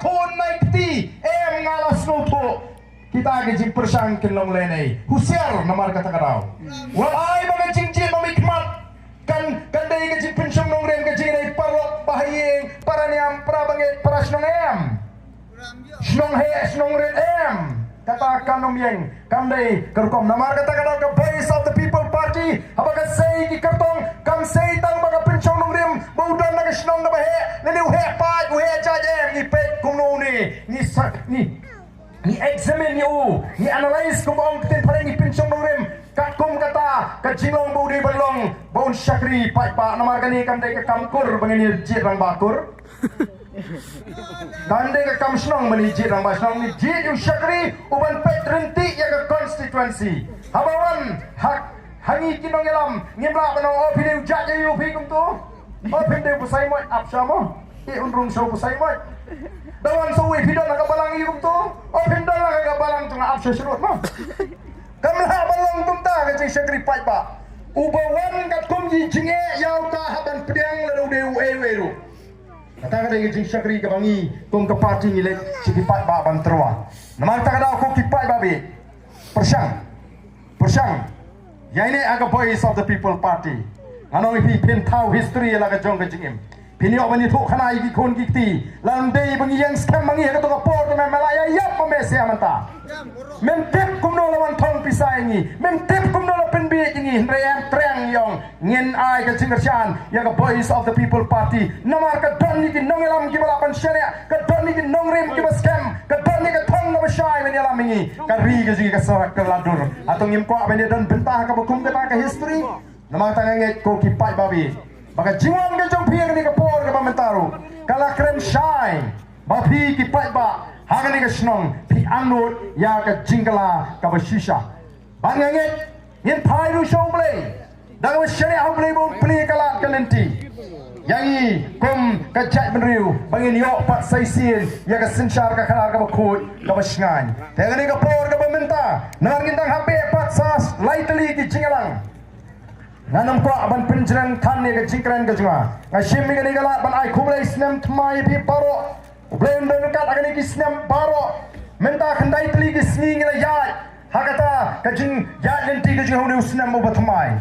thon mai ti ngalas nupo kita gejing persang kenong lenei husiar namar kata kadau walai mga jingjin mamikmat kan dai gejing pensyong nong rem gejing dai parok bahayeng para niam para banget para snong em snong he snong ren em kata kanom yang kandai kerkom namar kata kadau ke base of the people party abaga sei ki kartong kam sei tang baga pensyong nong rem baudan na snong na bahe nani uhe pa uhe jajem ni pet kumno ni examine ni analyze kung ang kitin pala ni pensyong nong rem kakum kata kajinglong budi balong baun syakri pa namar kani kandai ke kamkur bangini jit rang bakur kandai ke kam snong bani jit rang basnong ni jit yung syakri uban pet renti ya ke constituency habawan hak hangi kinong ilam ngimla banong opini ujat ya yupi kum tu opini pusay mo apsya mo unrung so pusay mo dawan suwi pidon nakabalang ikum tu opindon lang nakabalang tu nga apsya surut mo kamla balong tumta kacing syakri pa ubawan kat kum jinge yaw ka haban pediang lalu deu eweru kata kata kacing syakri kabangi kum keparti nilai cikipat ba banterwa namar tak ada aku kipat babi persang ya ini aga voice of the people party anong hi pentau history laga jong kacing Pini orang ni thuk khana iki khon kiti landai bangi yang scam bangi ka to ka por me malaya yap pa mese amanta men tip kumno lawan thong pisai ni men tip kumno la pen bi ni rem treng yong ngin ai ka chingerchan ya ka voice of the people party namar ka don ni ki nongelam ki balapan sharia ka don ni ki nongrem ki scam ka don ni ka thong na bashai men yalam ni ka ri ka ji ka sarak ka ladur atong ngim ko ben don bentah ka bukum ka history namar tangange ko ki pai babi Baka jiwan ke jong pia ni ke por ke pamentaru. Kala krem shine. Bapi ki pai ba. Haga ni ke snong. Pi anut ya ke jingkala ke bashisha. Banganget. Yen pai ru show play. Daga syari au play bon play kala kalenti. Yangi kum ke jat menriu. Bangin yok pat saisin. Ya ke sensyar ke kalar ke bakut ke basngan. Tega ni ke por ke pamenta. Nangan gintang hape pat sas. Lightly ki jingalang. Nanam ko aban penjran kan ni ke jingkran ke junga ngasim mi ke gala ban ai khublai snam thmai pi paro blend don kat agani ki snam paro menta khandai tli ki sning la ya hakata ke jing ya lenti ke jing honu snam bo thmai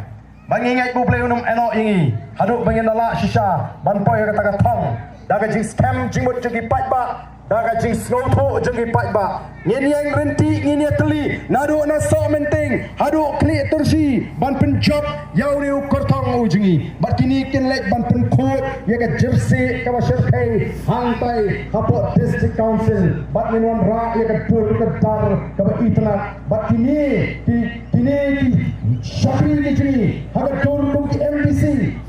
bangi ngai bu blai unum eno ingi haduk bangin dala shisha ban poi kata ka thong daga jing scam jing bot ki pat ba daga jing snotho jing pat ba ngin yang renti ngin tli nadu na so menting hadu kli tursi ban pen job yau ni kortong ujingi batini kin lek ban pen khot ya ka jersey ka basher kai hang tai hapo district council bat minwan ra ya ka tur ka dar ka ba itna batini kini syakri ni jini haga tur ki MDC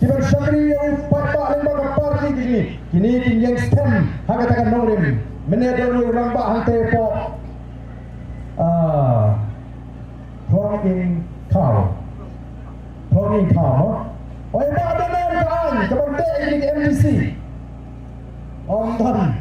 ki ban syakri yang pat lembag parti jini kini kin yang stem haga takan nongrim menedor orang ba hante po Thong in town. Oi ba da men kan kabante ni MDC. On dhan.